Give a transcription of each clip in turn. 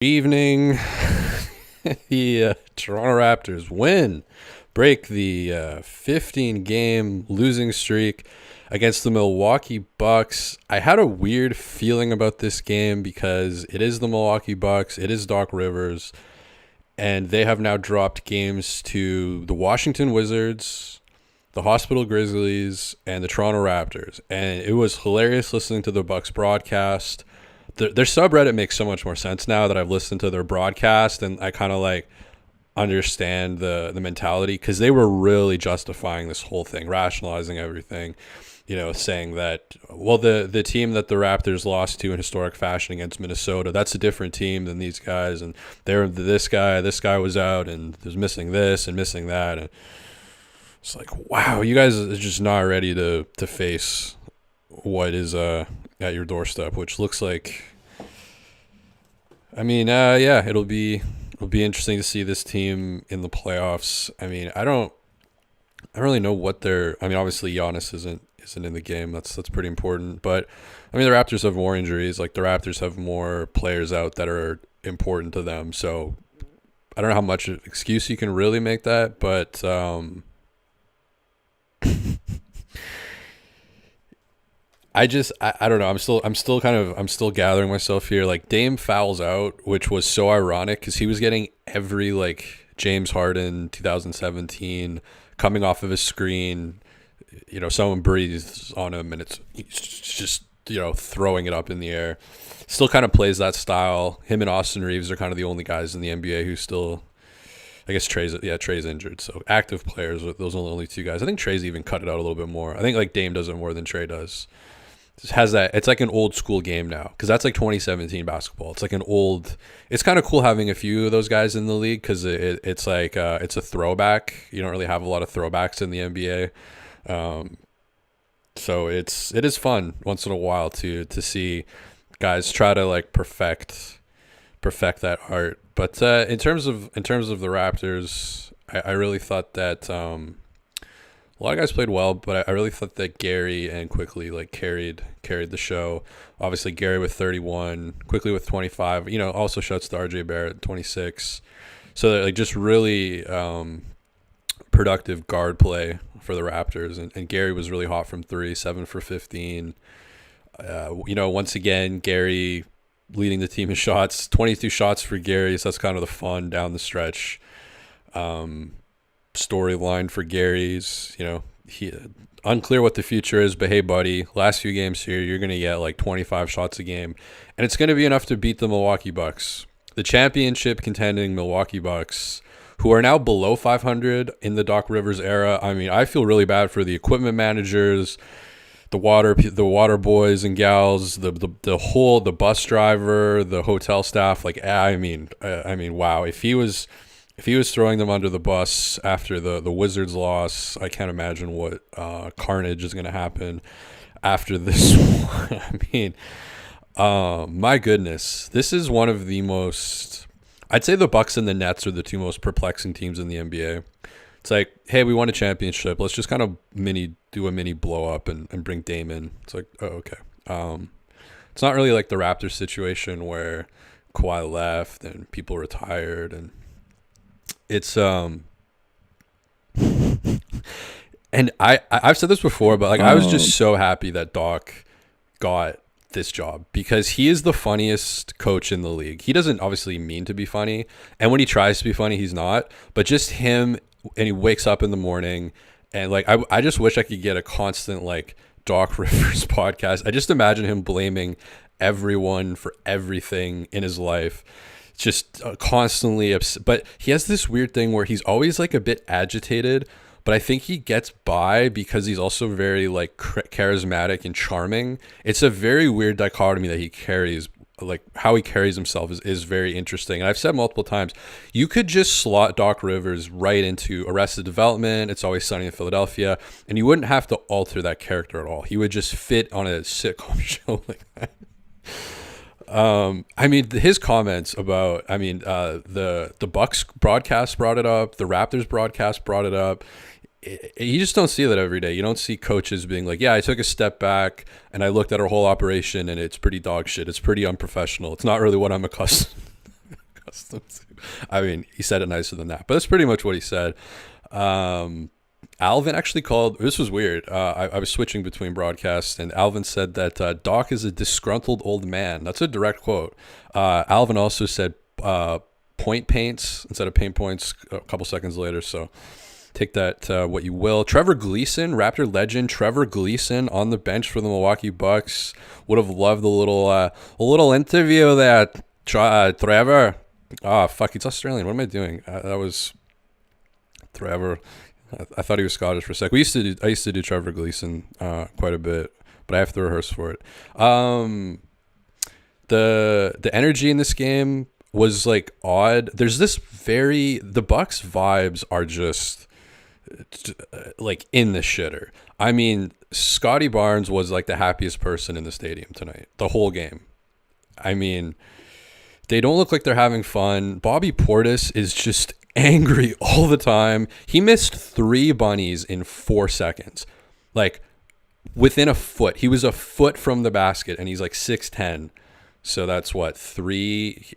Evening. The Toronto Raptors break the 15 game losing streak against the Milwaukee Bucks. I had a weird feeling about this game because it is the Milwaukee Bucks, it is Doc Rivers, and they have now dropped games to the Washington Wizards, the Hospital Grizzlies, and the Toronto Raptors. And it was hilarious listening to the Bucks broadcast. Their subreddit makes so much more sense now that I've listened to their broadcast, and I kind of like understand the mentality, because they were really justifying this whole thing, rationalizing everything, saying that, well, the team that the Raptors lost to in historic fashion against Minnesota, that's a different team than these guys, and they're this guy was out and there's missing this and missing that, and it's like, wow, you guys are just not ready to face what is at your doorstep, which looks like, yeah, it'll be interesting to see this team in the playoffs. I mean, I don't really know what they're. I mean, obviously Giannis isn't in the game. That's pretty important. But I mean, the Raptors have more injuries. Like, the Raptors have more players out that are important to them. So I don't know how much excuse you can really make that, but I don't know. I'm still gathering myself here. Like, Dame fouls out, which was so ironic because he was getting every, like, James Harden 2017 coming off of his screen. Someone breathes on him and he's just, throwing it up in the air. Still kind of plays that style. Him and Austin Reeves are kind of the only guys in the NBA who still, I guess Trey's injured. So active players, those are the only two guys. I think Trey's even cut it out a little bit more. I think like Dame does it more than Trey does. Has that, it's like an old school game now, because that's like 2017 basketball. It's like it's kind of cool having a few of those guys in the league, because it's like it's a throwback. You don't really have a lot of throwbacks in the NBA, so it is fun once in a while to see guys try to like perfect that art. But in terms of the Raptors, I really thought that a lot of guys played well, but I really thought that Gary and Quickly like carried the show. Obviously, Gary with 31, Quickly with 25. Also shouts to RJ Barrett, 26. So like just really productive guard play for the Raptors, and Gary was really hot from three, 7 for 15. Once again, Gary leading the team in shots, 22 shots for Gary. So that's kind of the fun down the stretch. Storyline for Gary's, he unclear what the future is, but hey, buddy, last few games here, you're going to get like 25 shots a game, and it's going to be enough to beat the Milwaukee Bucks, the championship contending Milwaukee Bucks, who are now below 500 in the Doc Rivers era. I mean, I feel really bad for the equipment managers, the water boys and gals, the bus driver, the hotel staff. Like, I mean, wow, if he was throwing them under the bus after the Wizards loss, I can't imagine what carnage is going to happen after this one. I mean, my goodness, this is one of the most. I'd say the Bucks and the Nets are the two most perplexing teams in the NBA. It's like, hey, we won a championship. Let's just kind of do a mini blow up and bring Dame in. It's like, oh, okay. It's not really like the Raptors situation where Kawhi left and people retired, and it's and I've said this before, but like I was just so happy that Doc got this job, because he is the funniest coach in the league. He doesn't obviously mean to be funny, and when he tries to be funny, he's not. But just him, and he wakes up in the morning, and like I just wish I could get a constant like Doc Rivers podcast. I just imagine him blaming everyone for everything in his life, just constantly upset. But he has this weird thing where he's always like a bit agitated, but I think he gets by because he's also very like charismatic and charming. It's a very weird dichotomy that he carries. Like, how he carries himself is very interesting. And I've said multiple times, you could just slot Doc Rivers right into Arrested Development, It's Always Sunny in Philadelphia, and you wouldn't have to alter that character at all. He would just fit on a sitcom show like that. His comments about, the Bucks broadcast brought it up, the Raptors broadcast brought it up. You just don't see that every day. You don't see coaches being like, yeah, I took a step back and I looked at our whole operation and it's pretty dog shit. It's pretty unprofessional. It's not really what I'm accustomed. I mean, he said it nicer than that, but that's pretty much what he said. Alvin actually called, this was weird. I was switching between broadcasts, and Alvin said that Doc is a disgruntled old man. That's a direct quote. Alvin also said point paints instead of paint points a couple seconds later. So take that what you will. Trevor Gleason, Raptor legend, Trevor Gleason on the bench for the Milwaukee Bucks. Would have loved a little interview there, Trevor. Oh, fuck, he's Australian. What am I doing? That was Trevor. I thought he was Scottish for a sec. I used to do Trevor Gleason quite a bit, but I have to rehearse for it. The energy in this game was like odd. There's this the Bucks vibes are just like in the shitter. I mean, Scotty Barnes was like the happiest person in the stadium tonight, the whole game. I mean, they don't look like they're having fun. Bobby Portis is just angry all the time. He missed 3 bunnies in 4 seconds. Like within a foot. He was a foot from the basket and he's like 6'10". So that's what, 3,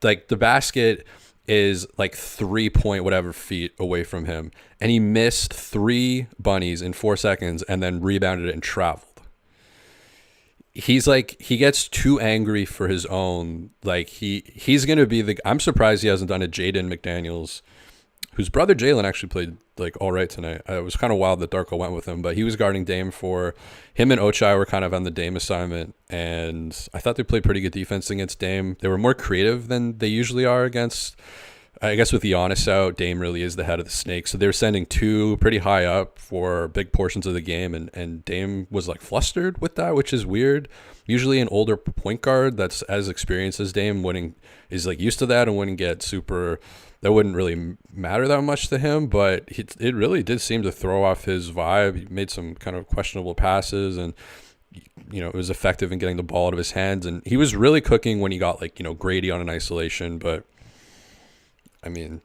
like the basket is like 3 point whatever feet away from him. And he missed 3 bunnies in 4 seconds and then rebounded it and traveled. He's like, he gets too angry for his own. Like he's going to be I'm surprised he hasn't done a Jaden McDaniels, whose brother Jalen actually played like all right tonight. It was kind of wild that Darko went with him, but he was guarding Dame for him, and Ochai were kind of on the Dame assignment. And I thought they played pretty good defense against Dame. They were more creative than they usually are against, I guess with Giannis out, Dame really is the head of the snake. So they were sending 2 pretty high up for big portions of the game. And Dame was like flustered with that, which is weird. Usually an older point guard that's as experienced as Dame is like used to that and wouldn't get super, that wouldn't really matter that much to him. But it really did seem to throw off his vibe. He made some kind of questionable passes and, you know, it was effective in getting the ball out of his hands. And he was really cooking when he got like, you know, Grady on an isolation. But I mean,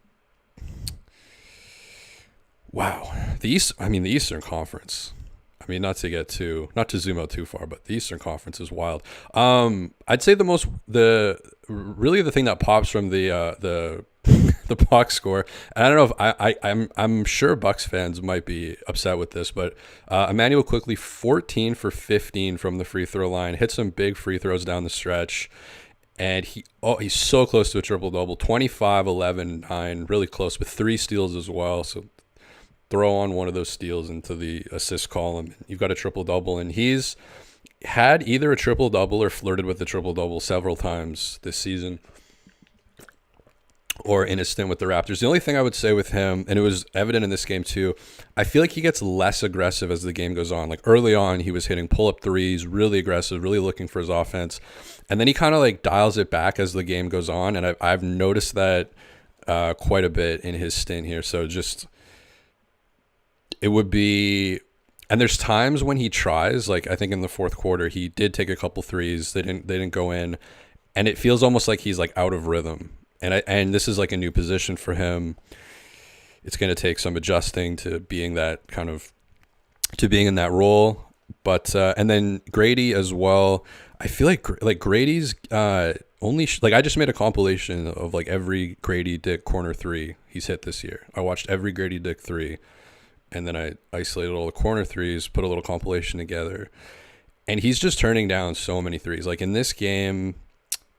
wow. The Eastern Conference. I mean, not to zoom out too far, but the Eastern Conference is wild. I'd say really the thing that pops from the box score, and I don't know if I'm sure Bucks fans might be upset with this, but Emmanuel quickly 14 for 15 from the free throw line, hit some big free throws down the stretch. And he's so close to a triple-double, 25, 11, 9, really close with 3 steals as well. So throw on one of those steals into the assist column. You've got a triple-double. And he's had either a triple-double or flirted with the triple-double several times this season or in his stint with the Raptors. The only thing I would say with him, and it was evident in this game too, I feel like he gets less aggressive as the game goes on. Like early on, he was hitting pull-up threes, really aggressive, really looking for his offense. And then he kind of like dials it back as the game goes on. And I've noticed that quite a bit in his stint here. So just, it would be, and there's times when he tries, like I think in the fourth quarter, he did take a couple threes. They didn't go in. And it feels almost like he's like out of rhythm. And this is like a new position for him. It's going to take some adjusting to being that kind of, to being in that role. But, and then Grady as well. I feel like Grady's only I just made a compilation of like every Grady Dick corner 3 he's hit this year. I watched every Grady Dick 3, and then I isolated all the corner 3s, put a little compilation together, and he's just turning down so many 3s. Like in this game,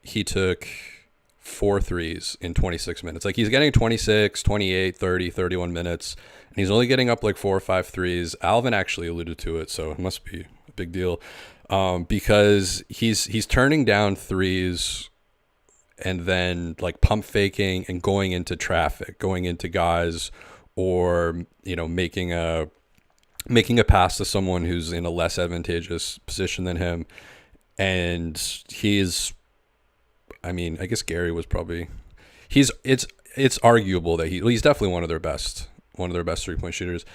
he took 4 3s in 26 minutes. Like he's getting 26, 28, 30, 31 minutes, and he's only getting up like 4 or 5 3s. Alvin actually alluded to it, so it must be a big deal. Because he's turning down 3s and then like pump faking and going into traffic, going into guys, or, you know, making a pass to someone who's in a less advantageous position than him. And I guess Gary was probably, it's arguable that he's definitely one of their best 3-point shooters.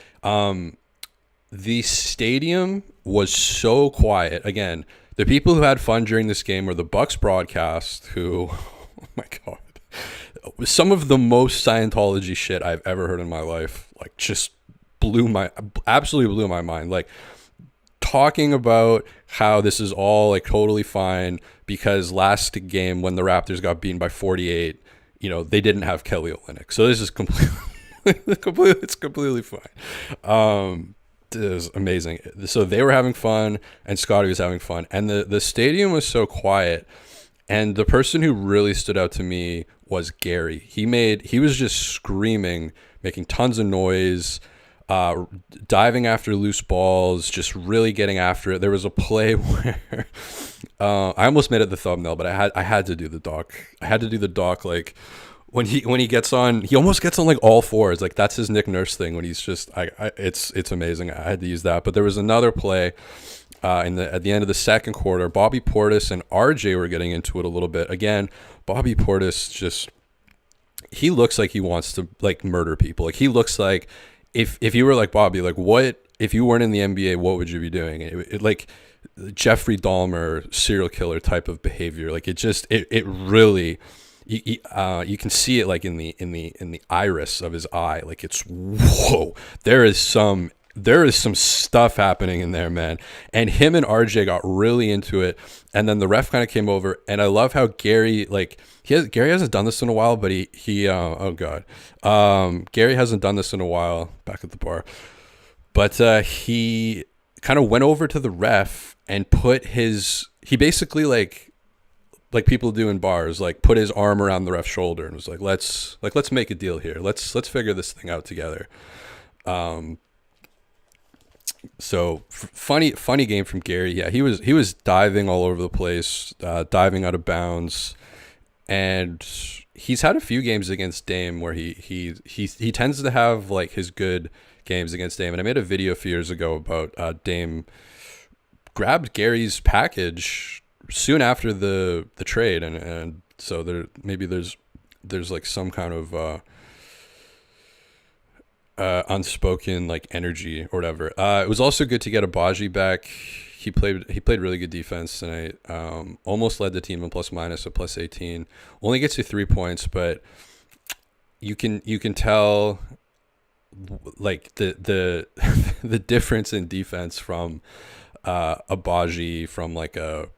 The stadium was so quiet. Again, the people who had fun during this game were the Bucks broadcast, who, oh my God, some of the most Scientology shit I've ever heard in my life, like just absolutely blew my mind. Like talking about how this is all like totally fine because last game when the Raptors got beaten by 48, they didn't have Kelly Olynyk. So this is completely, it's completely fine. It was amazing. So they were having fun, and Scotty was having fun, and the stadium was so quiet. And the person who really stood out to me was Gary. He was just screaming, making tons of noise, diving after loose balls, just really getting after it. There was a play where I almost made it the thumbnail, but I had to do the doc. I had to do the doc like when he gets on, he almost gets on like all fours. Like that's his Nick Nurse thing when he's just it's amazing. I had to use that. But there was another play at the end of the second quarter. Bobby Portis and RJ were getting into it a little bit. Again, Bobby Portis he looks like he wants to like murder people. Like he looks like if you were like Bobby, like what if you weren't in the NBA, what would you be doing? It like Jeffrey Dahmer serial killer type of behavior. Like it really you can see it like in the iris of his eye. Like it's whoa. There is some stuff happening in there, man. And him and RJ got really into it. And then the ref kind of came over, and I love how Gary, like, Gary hasn't done this in a while, but Gary hasn't done this in a while back at the bar. But he kind of went over to the ref and he basically like people do in bars, like put his arm around the ref's shoulder and was like, let's make a deal here. Let's figure this thing out together. So funny game from Gary. Yeah, he was diving all over the place, diving out of bounds, and he's had a few games against Dame where he tends to have like his good games against Dame. And I made a video a few years ago about Dame grabbed Gary's package soon after the trade, and so there's like some kind of unspoken like energy or whatever. It was also good to get Abaji back. He played really good defense tonight. Almost led the team in plus minus at plus 18. Only gets you 3 points, but you can tell like the the difference in defense from Abaji, from like a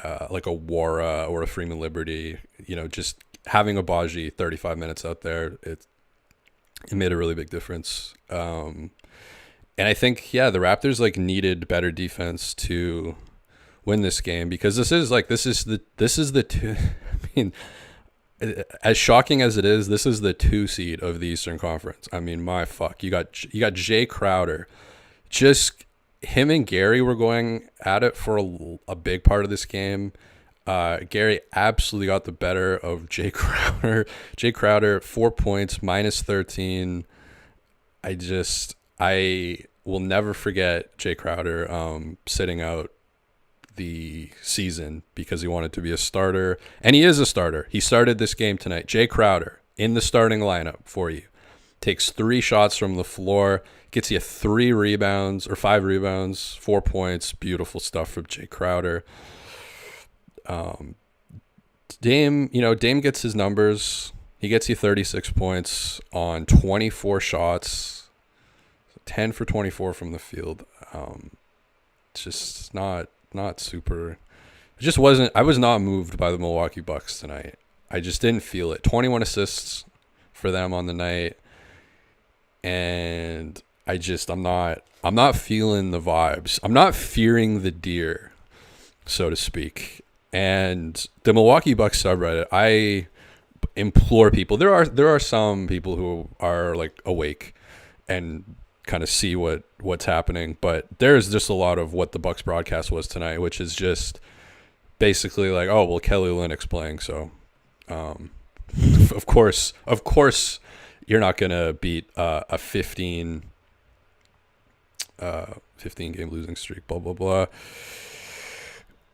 Wara or a Freeman Liberty. Just having Abaji 35 minutes out there, it made a really big difference. And I think, the Raptors like needed better defense to win this game, because this is the two. I mean, as shocking as it is, this is the 2 seed of the Eastern Conference. I mean, my fuck, you got Jay Crowder. Just him and Gary were going at it for a big part of this game. Gary absolutely got the better of Jay Crowder. Jay Crowder, 4 points, minus 13. I will never forget Jay Crowder sitting out the season because he wanted to be a starter. And he is a starter. He started this game tonight. Jay Crowder in the starting lineup for you. Takes 3 shots from the floor. Gets you 5 rebounds, 4 points. Beautiful stuff from Jay Crowder. Dame gets his numbers. He gets you 36 points on 24 shots, 10 for 24 from the field. It's just not super. It just wasn't. I was not moved by the Milwaukee Bucks tonight. I just didn't feel it. 21 assists for them on the night, and I'm not feeling the vibes. I'm not fearing the deer, so to speak. And the Milwaukee Bucks subreddit, I implore people. There are some people who are like awake and kind of see what's happening, but there's just a lot of what the Bucks broadcast was tonight, which is just basically like, oh well, Kelly Olynyk's playing, so of course you're not gonna beat a 15 game losing streak. Blah blah blah.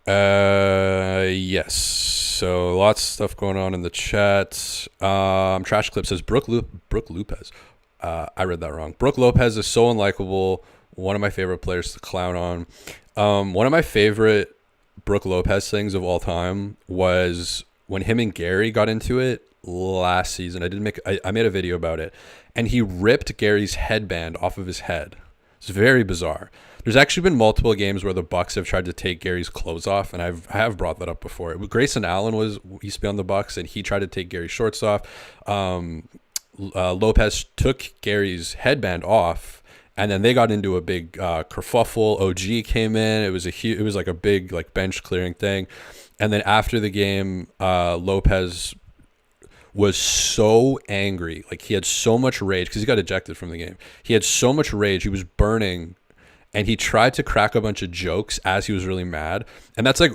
Yes. So lots of stuff going on in the chat. Trash Clip says Brooke Lopez. I read that wrong. Brooke Lopez is so unlikable. One of my favorite players to clown on. One of my favorite Brooke Lopez things of all time was when him and Gary got into it last season. I made a video about it, and he ripped Gary's headband off of his head. It's very bizarre. There's actually been multiple games where the Bucks have tried to take Gary's clothes off, and I have brought that up before. Grayson Allen used to be on the Bucks, and he tried to take Gary's shorts off. Lopez took Gary's headband off, and then they got into a big kerfuffle. OG came in. It was like a big like bench clearing thing, and then after the game, Lopez was so angry. Like, he had so much rage because he got ejected from the game. He had so much rage. He was burning, and he tried to crack a bunch of jokes as he was really mad. And that's like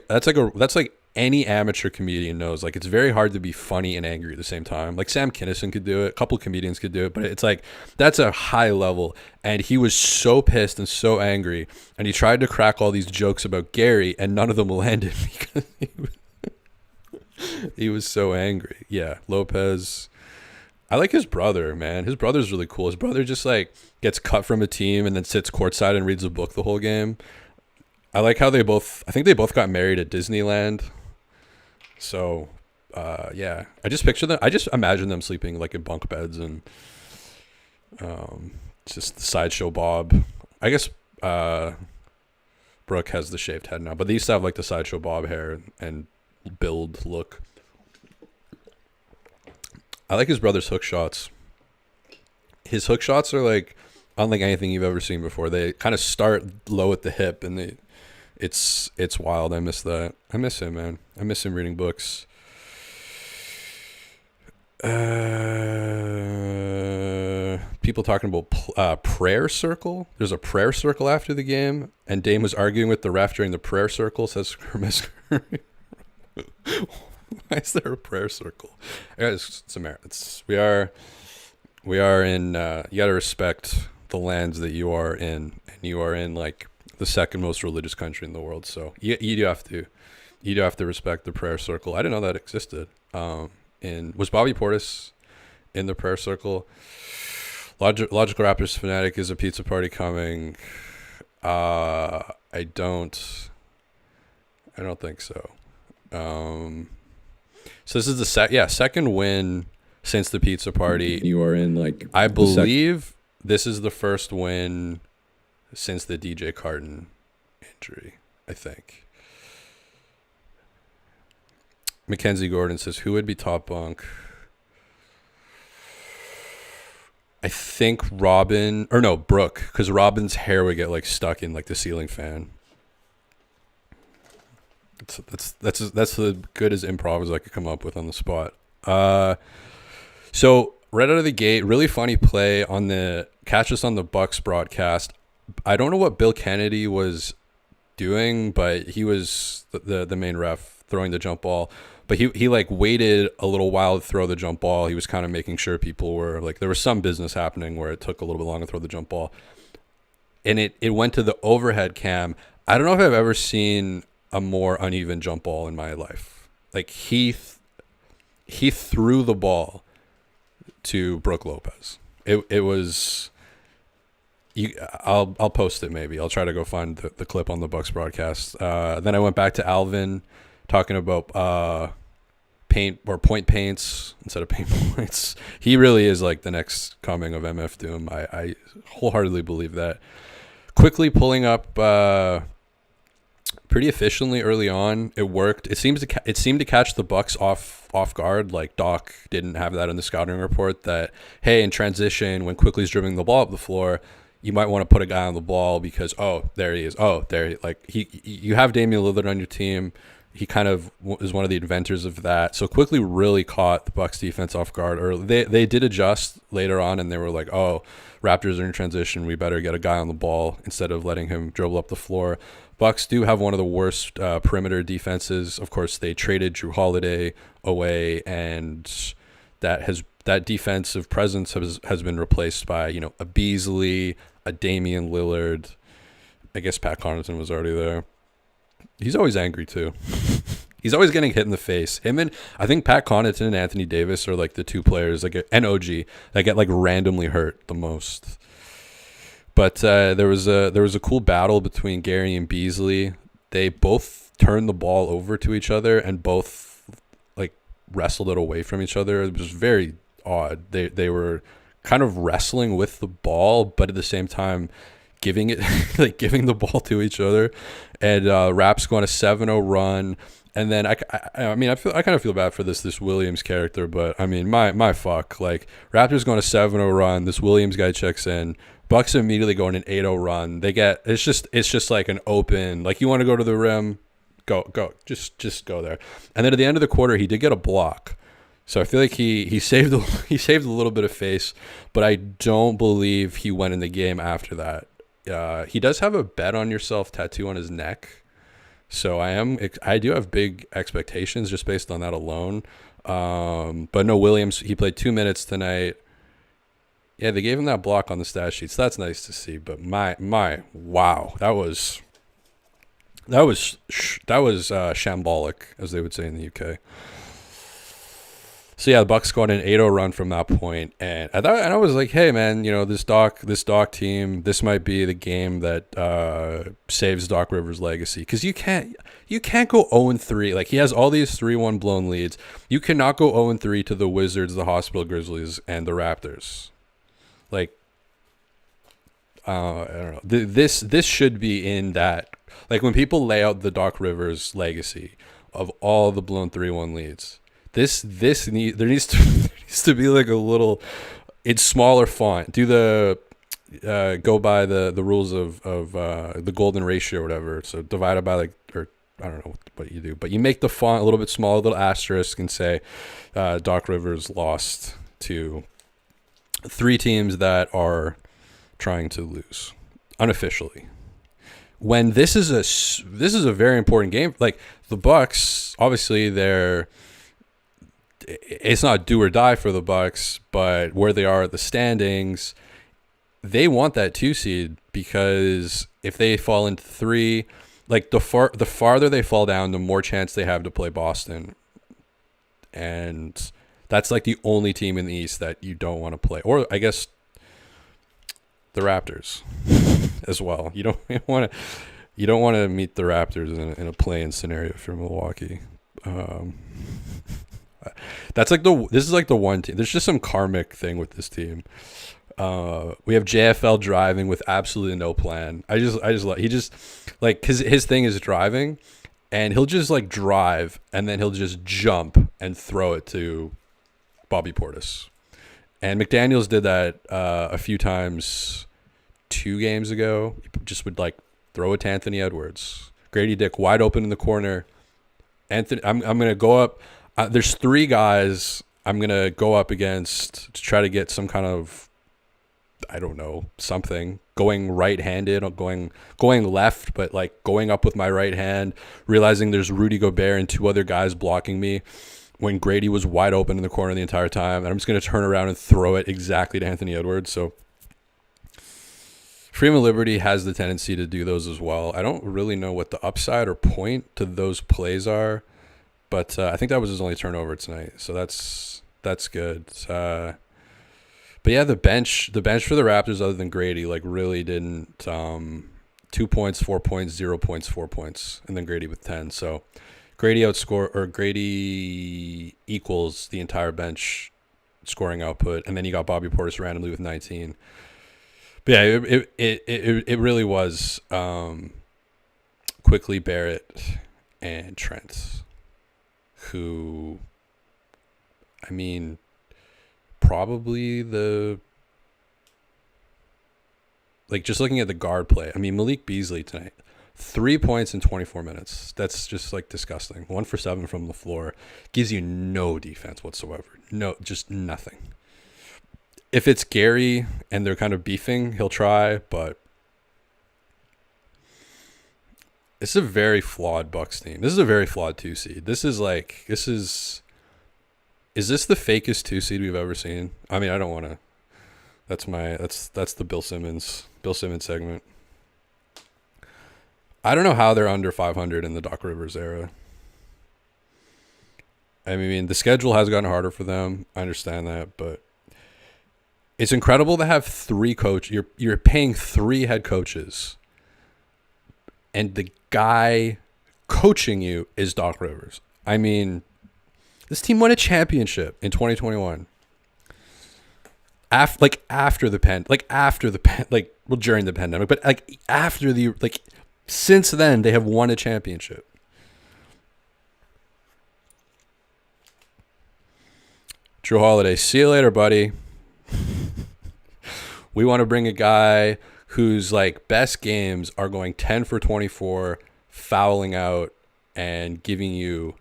any amateur comedian knows. Like, it's very hard to be funny and angry at the same time. Like, Sam Kinison could do it. A couple comedians could do it, but it's like, that's a high level. And he was so pissed and so angry, and he tried to crack all these jokes about Gary, and none of them landed because he was so angry. Yeah, Lopez. I like his brother, man. His brother's really cool. His brother just like gets cut from a team and then sits courtside and reads a book the whole game. I like how I think they both got married at Disneyland. So, yeah, I just picture them. I just imagine them sleeping like in bunk beds, and just the sideshow Bob. I guess Brooke has the shaved head now, but they used to have like the sideshow Bob hair and build look. I like his brother's hook shots. His hook shots are like unlike anything you've ever seen before. They kind of start low at the hip, and it's wild. I miss that. I miss him, man. I miss him reading books. People talking about prayer circle. There's a prayer circle after the game, and Dame was arguing with the ref during the prayer circle. Says Miss Curry. Why is there a prayer circle? It's America. We are in. You gotta respect the lands that you are in, and you are in like the second most religious country in the world. So you do have to respect the prayer circle. I didn't know that existed. Was Bobby Portis in the prayer circle? Logical Raptors fanatic, is a pizza party coming? I don't think so. So this is the second win since the pizza party. You are in like, I believe this is the first win since the DJ Carton injury, I think. Mackenzie Gordon says, who would be top bunk? I think Brooke, because Robin's hair would get like stuck in like the ceiling fan. That's as good as improv as I could come up with on the spot. So right out of the gate, really funny play on the Catch Us on the Bucks broadcast. I don't know what Bill Kennedy was doing, but he was the main ref throwing the jump ball. But he like waited a little while to throw the jump ball. He was kind of making sure people were like, there was some business happening where it took a little bit longer to throw the jump ball. And it went to the overhead cam. I don't know if I've ever seen a more uneven jump ball in my life. Like he threw the ball to Brook Lopez. It was. I'll post it maybe. I'll try to go find the clip on the Bucks broadcast. Then I went back to Alvin talking about paint or point paints instead of paint points. He really is like the next coming of MF Doom. I wholeheartedly believe that. Quickly pulling up pretty efficiently early on. It worked. It seemed to catch the Bucks off guard. Like Doc didn't have that in the scouting report that, hey, in transition when Quickly's dribbling the ball up the floor, you might want to put a guy on the ball because, oh, there he is. Oh, there. You have Damian Lillard on your team. He kind of is one of the inventors of that. So Quickly really caught the Bucks defense off guard early. They did adjust later on, and they were like, oh, Raptors are in transition. We better get a guy on the ball instead of letting him dribble up the floor. Bucks do have one of the worst perimeter defenses. Of course, they traded Drew Holiday away, and that defensive presence has been replaced by a Beasley, a Damian Lillard. I guess Pat Connaughton was already there. He's always angry too. He's always getting hit in the face. Him and I think Pat Connaughton and Anthony Davis are like the two players and OG that get like randomly hurt the most. But there was a cool battle between Gary and Beasley. They both turned the ball over to each other and both like wrestled it away from each other. It was very odd. They were kind of wrestling with the ball, but at the same time, giving it like giving the ball to each other, and Raps going a 7-0 run. And then I mean I kind of feel bad for this Williams character, but I mean my fuck, like Raptors going a 7-0 run, this Williams guy checks in, Bucks immediately going an 8-0 run. They get it's just like an open, like you want to go to the rim, go just go there. And then at the end of the quarter he did get a block. So I feel like he saved he saved a little bit of face, but I don't believe he went in the game after that. He does have a bet on yourself tattoo on his neck. So I do have big expectations just based on that alone. But no, Williams, he played 2 minutes tonight. Yeah, they gave him that block on the stat sheet, so that's nice to see. But my wow, that was shambolic, as they would say in the UK. So yeah, the Bucks got an 8-0 run from that point, and I was like, hey man, you know, this Doc team, this might be the game that saves Doc Rivers' legacy, because you can't go 0-3. Like, he has all these 3-1 blown leads. You cannot go 0-3 to the Wizards, the Hospital Grizzlies, and the Raptors. Like, I don't know. This should be in that. Like, when people lay out the Doc Rivers legacy of all the blown 3-1 leads, there needs to be like a little, it's smaller font. Do the go by the rules of the golden ratio or whatever. So divided by, like, or I don't know what you do, but you make the font a little bit smaller, a little asterisk, and say Doc Rivers lost to 3 teams that are trying to lose unofficially. When this is a very important game. Like, the Bucks, obviously it's not do or die for the Bucks, but where they are at the standings, they want that 2 seed, because if they fall into 3, like the farther they fall down, the more chance they have to play Boston, and that's like the only team in the East that you don't want to play, or I guess the Raptors as well. You don't want to meet the Raptors in a play-in scenario if you're Milwaukee. This is like the one team. There's just some karmic thing with this team. We have JFL driving with absolutely no plan. He just like, cause his thing is driving, and he'll just like drive, and then he'll just jump and throw it to Bobby Portis. And McDaniels did that a few times 2 games ago. He just would like throw it to Anthony Edwards. Grady Dick wide open in the corner. I'm gonna go up. There's 3 guys I'm going to go up against to try to get some kind of, I don't know, something. Going right-handed or going left, but like going up with my right hand, realizing there's Rudy Gobert and 2 other guys blocking me when Grady was wide open in the corner the entire time. And I'm just going to turn around and throw it exactly to Anthony Edwards. So Freedom of Liberty has the tendency to do those as well. I don't really know what the upside or point to those plays are. But I think that was his only turnover tonight, so that's good. But yeah, the bench for the Raptors, other than Grady, like really didn't. 2 points, 4 points, 0 points, 4 points, and then Grady with 10. So Grady equals the entire bench scoring output, and then you got Bobby Portis randomly with 19. But yeah, it really was quickly Barrett and Trent, who, I mean, probably just looking at the guard play. I mean, Malik Beasley tonight, 3 points in 24 minutes. That's just like disgusting. 1 for 7 from the floor. Gives you no defense whatsoever. No, just nothing. If it's Gary and they're kind of beefing, he'll try, but it's a very flawed Bucks team. This is a very flawed 2 seed. Is this the fakest 2 seed we've ever seen? I mean, I don't want to. That's the Bill Simmons segment. I don't know how they're under 500 in the Doc Rivers era. I mean, the schedule has gotten harder for them. I understand that, but it's incredible to have 3 coaches. You're paying 3 head coaches, and the guy coaching you is Doc Rivers. I mean, this team won a championship in 2021. After the pen, like well, during the pandemic, but like after the, like, since then, they have won a championship. Drew Holiday, see you later, buddy. We want to bring a guy whose like best games are going 10 for 24, fouling out, and giving you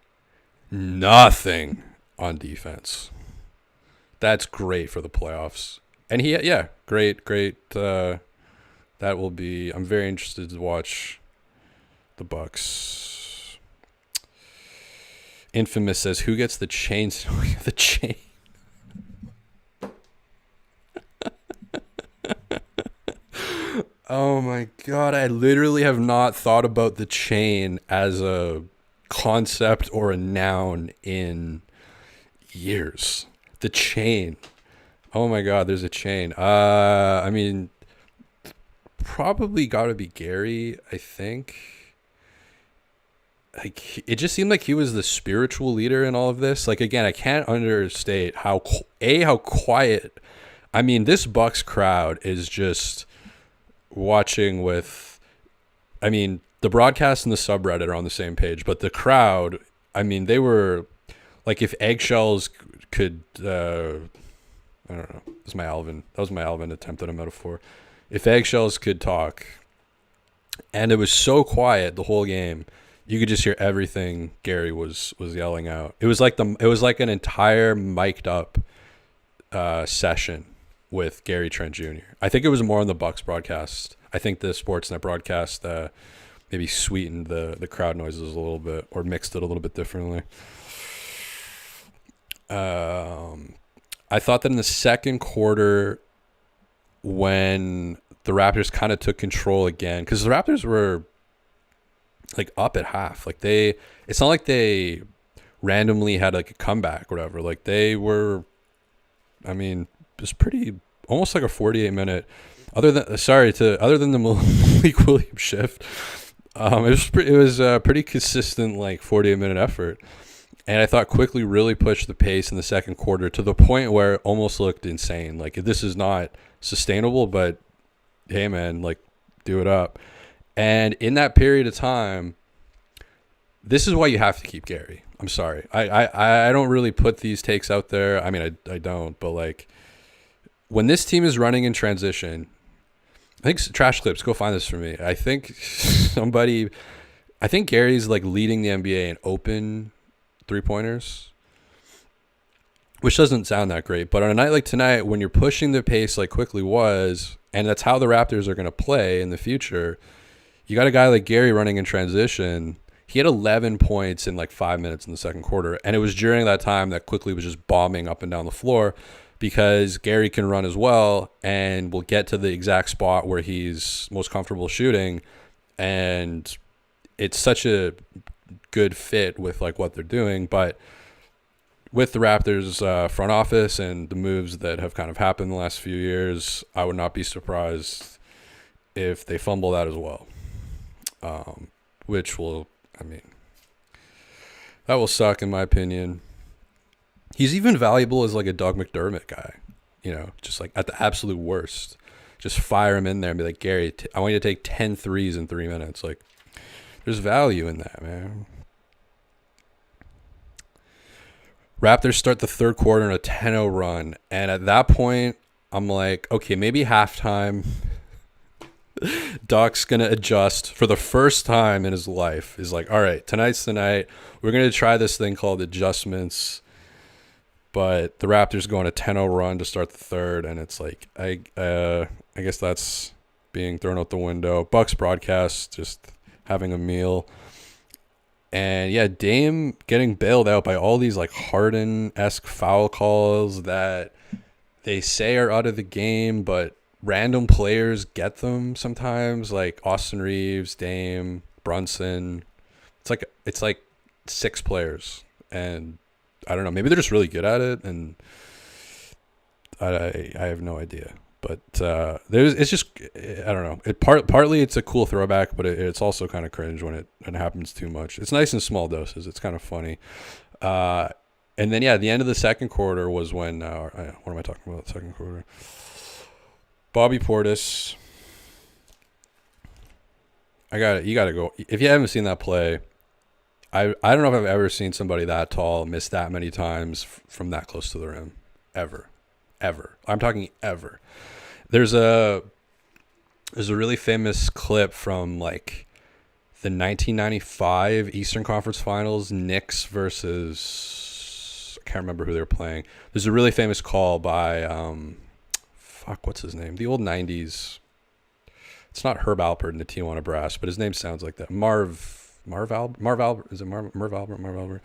nothing on defense. That's great for the playoffs. And yeah, great. That will be. I'm very interested to watch the Bucks. Infamous says, "Who gets the chain?" The chain. Oh my god, I literally have not thought about the chain as a concept or a noun in years. The chain. Oh my god, there's a chain. I mean, probably got to be Gary, I think. Like, it just seemed like he was the spiritual leader in all of this. Like, again, I can't understate how quiet. I mean, this Bucks crowd is just watching with, I mean, the broadcast and the subreddit are on the same page, but the crowd, I mean, they were like, if eggshells could, I don't know, that was my Alvin attempt at a metaphor. If eggshells could talk, and it was so quiet the whole game, you could just hear everything Gary was yelling out. It was like an entire mic'd up session with Gary Trent Jr. I think it was more on the Bucks broadcast. I think the Sportsnet broadcast maybe sweetened the crowd noises a little bit, or mixed it a little bit differently. I thought that in the second quarter, when the Raptors kind of took control again, because the Raptors were like up at half. Like, it's not like they randomly had like a comeback or whatever. Like, they were, I mean, it was pretty, almost like a 48-minute. Other than the Malik Williams shift, it was a pretty consistent like 48-minute effort. And I thought quickly really pushed the pace in the second quarter to the point where it almost looked insane. Like, this is not sustainable, but hey, man, like, do it up. And in that period of time, this is why you have to keep Gary. I'm sorry. I don't really put these takes out there. I mean, I don't. But, like, when this team is running in transition, I think Trash Clips, go find this for me. I think Gary's, like, leading the NBA in open three-pointers, which doesn't sound that great. But on a night like tonight, when you're pushing the pace like quickly was, and that's how the Raptors are going to play in the future, you got a guy like Gary running in transition. He had 11 points in like 5 minutes in the second quarter, and it was during that time that Quickly was just bombing up and down the floor, because Gary can run as well and will get to the exact spot where he's most comfortable shooting, and it's such a good fit with like what they're doing. But with the Raptors front office and the moves that have kind of happened in the last few years, I would not be surprised if they fumble that as well. Which will, I mean, that will suck in my opinion. He's even valuable as like a Doug McDermott guy, you know, just like at the absolute worst. Just fire him in there and be like, Gary, I want you to take 10 threes in 3 minutes. Like, there's value in that, man. Raptors start the third quarter in a 10-0 run. And at that point, I'm like, okay, maybe halftime. Doc's going to adjust for the first time in his life. He's like, all right, tonight's the night. We're going to try this thing called adjustments. But the Raptors go on a 10-0 run to start the third. And it's like, I guess that's being thrown out the window. Bucks broadcast, just having a meal. And yeah, Dame getting bailed out by all these like Harden-esque foul calls that they say are out of the game, but random players get them sometimes, like Austin Reeves, Dame, Brunson. It's like 6 players, and I don't know, maybe they're just really good at it, and I have no idea. But it's just, I don't know. Partly it's a cool throwback, but it's also kind of cringe when it happens too much. It's nice in small doses. It's kind of funny. And then yeah, the end of the second quarter was when what am I talking about? The second quarter. Bobby Portis You gotta go. If you haven't seen that play, I don't know if I've ever seen somebody that tall miss that many times from that close to the rim, ever, ever. I'm talking ever. There's a really famous clip from like the 1995 Eastern Conference Finals, Knicks versus, I can't remember who they were playing. There's a really famous call by what's his name? The old 90s. It's not Herb Alpert in the Tijuana Brass, but his name sounds like that. Marv Albert, is it Marv Albert?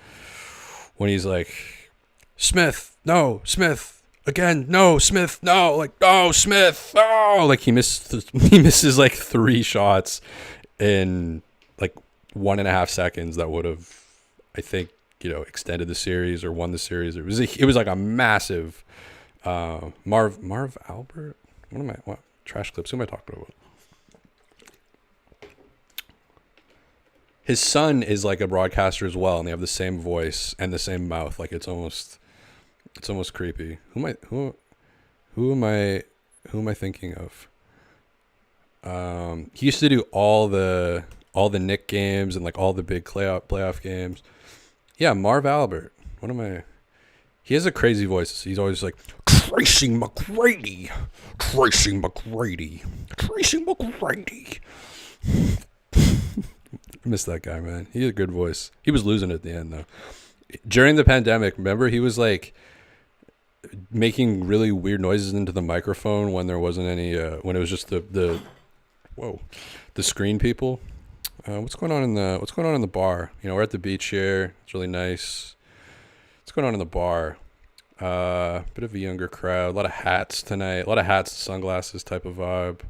When he's like, Smith, no, Smith, again, no, Smith, no, like, no, Smith, no, like he misses like 3 shots in like 1.5 seconds that would have, I think, extended the series or won the series. It was like a massive Marv Albert. What trash clips? Who am I talking about? His son is like a broadcaster as well, and they have the same voice and the same mouth. Like it's almost creepy. Who am I thinking of? He used to do all the Knick games and like all the big playoff games. Yeah, Marv Albert. He has a crazy voice. He's always like, Tracy McGrady. I miss that guy, man. He had a good voice. He was losing it at the end, though. During the pandemic, remember, he was like making really weird noises into the microphone when there wasn't any, when it was just the screen people. What's going on in the bar? We're at the beach here. It's really nice. What's going on in the bar? Bit of a younger crowd. A lot of hats tonight. A lot of hats, sunglasses type of vibe.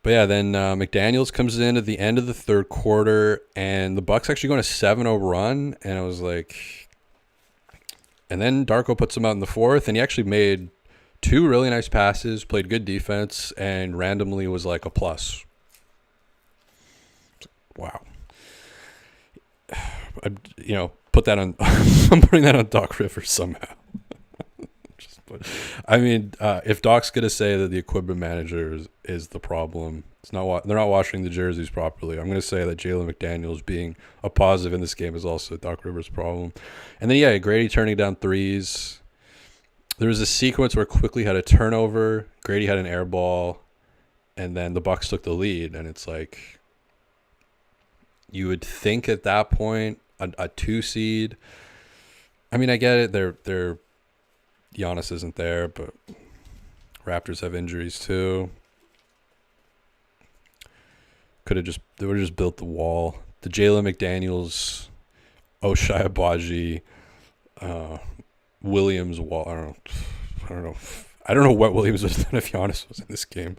But yeah, then McDaniels comes in at the end of the third quarter, and the Bucks actually go on a 7-0 run, and I was like, and then Darko puts him out in the fourth, and he actually made 2 really nice passes, played good defense, and randomly was like a plus. Wow. Put that on. I'm putting that on Doc Rivers somehow. I mean, if Doc's gonna say that the equipment manager is the problem, they're not washing the jerseys properly. I'm gonna say that Jalen McDaniels being a positive in this game is also Doc Rivers' problem. And then Grady turning down threes. There was a sequence where Quickly had a turnover, Grady had an air ball, and then the Bucks took the lead. And it's like, you would think at that point a 2 seed. I mean, I get it. They're Giannis isn't there, but Raptors have injuries too. They would have just built the wall. The Jalen McDaniels, Ochai Agbaji, Williams wall. I don't know what Williams was done if Giannis was in this game.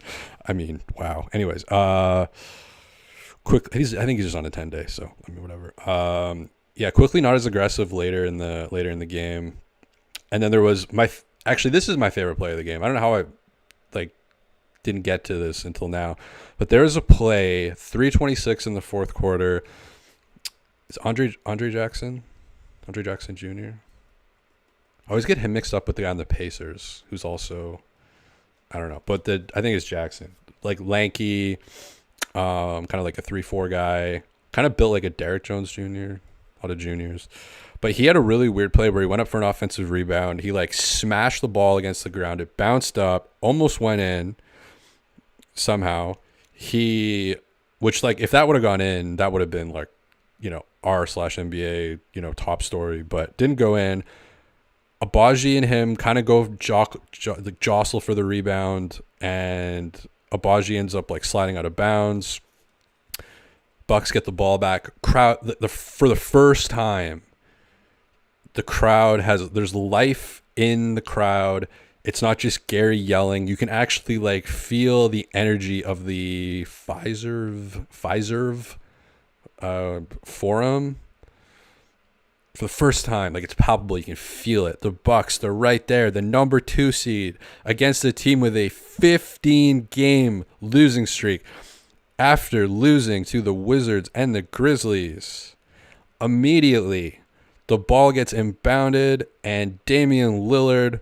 I mean, wow. Anyways, I think he's just on a 10-day, so I mean, whatever. Quickly not as aggressive later in the game. And then there was this is my favorite play of the game. I don't know how I didn't get to this until now, but there was a play, 3:26 in the fourth quarter. It's Andre Jackson Jr. I always get him mixed up with the guy on the Pacers, who's also, I don't know, but I think it's Jackson, like lanky, kind of like a 3-4 guy, kind of built like a Derrick Jones Jr. A lot of juniors. But he had a really weird play where he went up for an offensive rebound. He smashed the ball against the ground. It bounced up, almost went in somehow. Which if that would have gone in, that would have been r/NBA, top story, but didn't go in. Agbaji and him kind of go jostle for the rebound, and Agbaji ends up sliding out of bounds. Bucks get the ball back. Crowd for the first time. The crowd there's life in the crowd. It's not just Gary yelling. You can actually feel the energy of the Fiserv forum for the first time. It's palpable. You can feel it. The Bucks, they're right there. The number 2 seed against a team with a 15-game losing streak after losing to the Wizards and the Grizzlies. Immediately, the ball gets inbounded, and Damian Lillard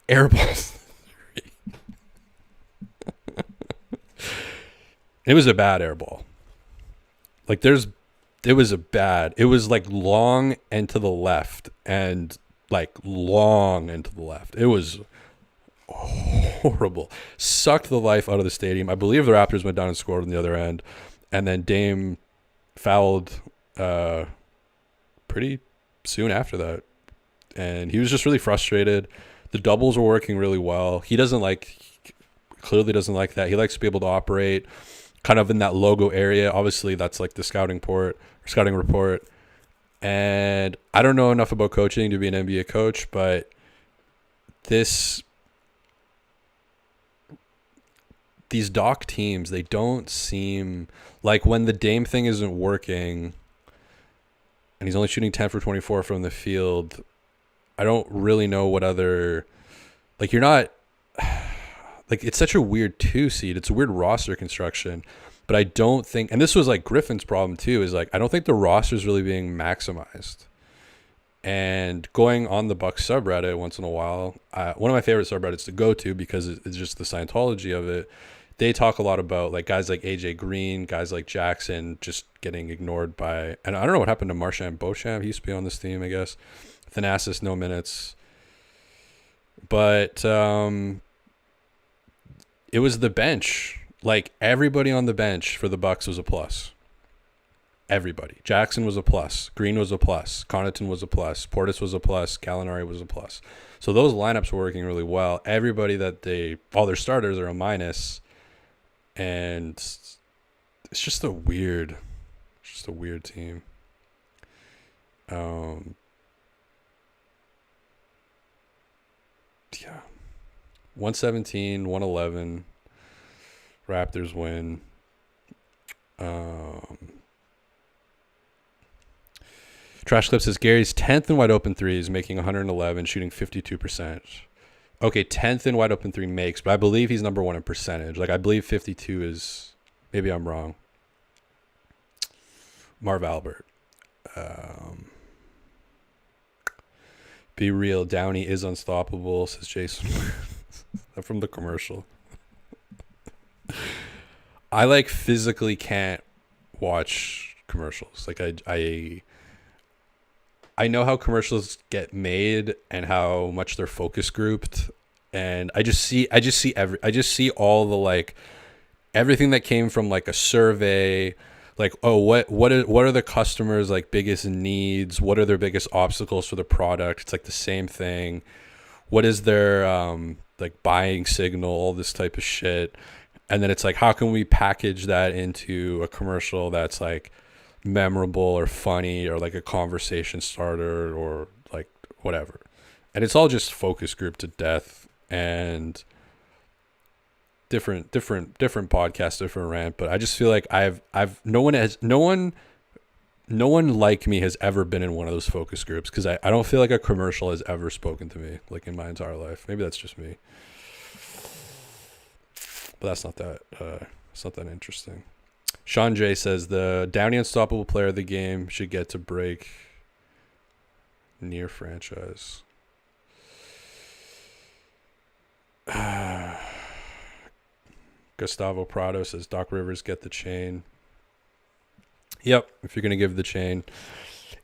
airballs 3. It was a bad air ball. Like it was like long and to the left and like long and to the left. It was horrible. Sucked the life out of the stadium. I believe the Raptors went down and scored on the other end, and then Dame fouled pretty soon after that, and he was just really frustrated. The doubles were working really well. He clearly doesn't like that. He likes to be able to operate kind of in that logo area. Obviously, that's like the scouting report. And I don't know enough about coaching to be an NBA coach, but these Doc teams, they don't seem like, when the Dame thing isn't working and he's only shooting 10 for 24 from the field, I don't really know what other, like, you're not, like, it's such a weird 2 seed. It's a weird roster construction, but I don't think, and this was like Griffin's problem too, is like, I don't think the roster is really being maximized. And going on the Bucks subreddit once in a while, one of my favorite subreddits to go to because it's just the Scientology of it. They talk a lot about like guys like AJ Green, guys like Jackson just getting ignored by, and I don't know what happened to Marchand Beauchamp. He used to be on this team, I guess. Thanasis, no minutes. But it was the bench. Like, everybody on the bench for the Bucks was a plus. Everybody. Jackson was a plus. Green was a plus. Connaughton was a plus. Portis was a plus. Gallinari was a plus. So those lineups were working really well. Everybody all their starters are a minus. And it's just a weird team. Yeah. 117, 111. Raptors win. Trash Clip says Gary's 10th in wide open threes, making 111, shooting 52%. Okay, 10th in wide open three makes, but I believe he's number 1 in percentage. Like, I believe 52 is, maybe I'm wrong. Marv Albert. Be real, Downey is unstoppable, says Jason. From the commercial. I like physically can't watch commercials. Like, I know how commercials get made and how much they're focus grouped, and I just see all the, like, everything that came from like a survey, like, oh, what are the customers' like biggest needs? What are their biggest obstacles for the product? It's like the same thing. What is their like buying signal? All this type of shit, and then it's like, how can we package that into a commercial that's like memorable or funny or like a conversation starter or like whatever. And it's all just focus group to death and different podcast, different rant. But I just feel like no one like me has ever been in one of those focus groups, because I don't feel like a commercial has ever spoken to me like in my entire life. Maybe that's just me, but that's not that interesting. Sean J says the Downey unstoppable player of the game should get to break near franchise. Gustavo Prado says Doc Rivers get the chain. Yep, if you're gonna give the chain.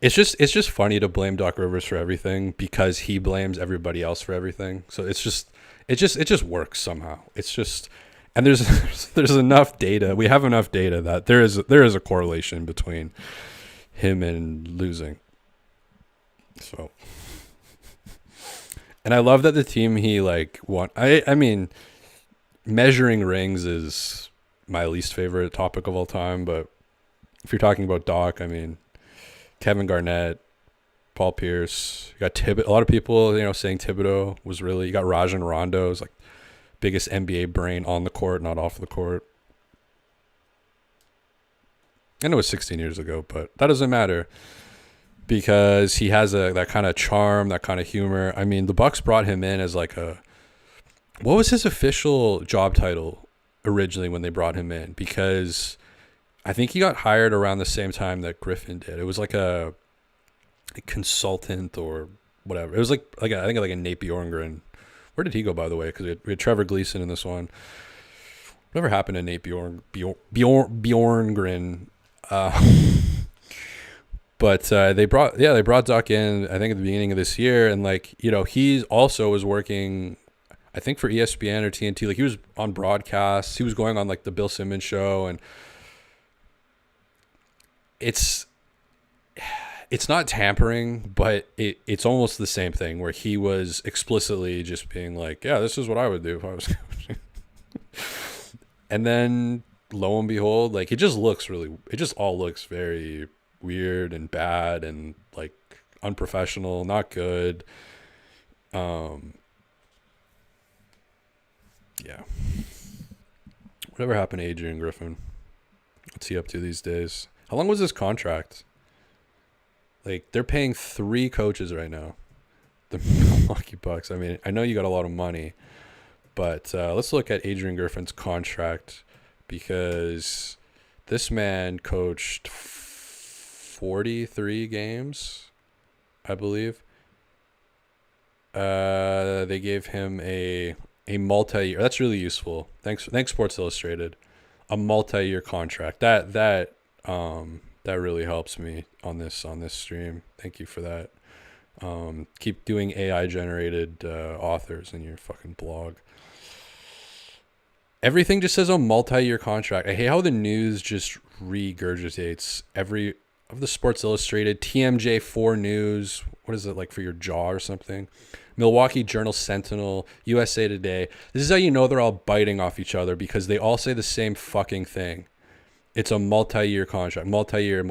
It's just funny to blame Doc Rivers for everything because he blames everybody else for everything. So it just works somehow. It's just, and there's enough data. We have enough data that there is a correlation between him and losing. So, and I love that the team he like won. I mean, measuring rings is my least favorite topic of all time. But if you're talking about Doc, I mean, Kevin Garnett, Paul Pierce, you got Thibodeau. A lot of people, saying Thibodeau was really. You got Rajon Rondo, is like biggest NBA brain on the court, not off the court. I know it was 16 years ago, but that doesn't matter because he has that kind of charm, that kind of humor. I mean, the Bucks brought him in as like what was his official job title originally when they brought him in? Because I think he got hired around the same time that Griffin did. It was like a consultant or whatever. It was like I think like a Nate Bjorkgren. Where did he go, by the way? Because we had Trevor Gleason in this one. Whatever happened to Nate Bjorngren? Uh, but they brought Duck in, I think, at the beginning of this year, and like, you know, he also was working, I think, for ESPN or TNT. Like, he was on broadcasts. He was going on like the Bill Simmons show, and it's not tampering, but it's almost the same thing where he was explicitly just being like, yeah, this is what I would do if I was coaching. And then lo and behold, like, it just all looks very weird and bad and like unprofessional, not good. Yeah. Whatever happened to Adrian Griffin? What's he up to these days? How long was his contract? Like, they're paying 3 coaches right now. The Milwaukee Bucks. I mean, I know you got a lot of money, but let's look at Adrian Griffin's contract, because this man coached 43 games, I believe. They gave him a multi-year. That's really useful. Thanks Sports Illustrated. A multi-year contract. That really helps me on this stream. Thank you for that. Keep doing AI generated authors in your fucking blog. Everything just says a multi-year contract. I hate how the news just regurgitates every of the Sports Illustrated, TMJ4 News. What is it, like for your jaw or something? Milwaukee Journal Sentinel, USA Today. This is how you know they're all biting off each other, because they all say the same fucking thing. It's a multi-year contract, multi-year.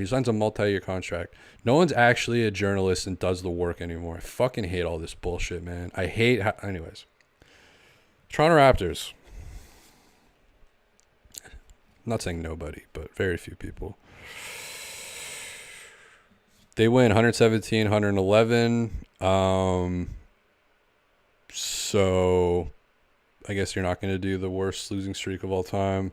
He signs a multi-year contract. No one's actually a journalist and does the work anymore. I fucking hate all this bullshit, man. I hate anyways. Toronto Raptors. I'm not saying nobody, but very few people. They win 117, 111. So I guess you're not going to do the worst losing streak of all time.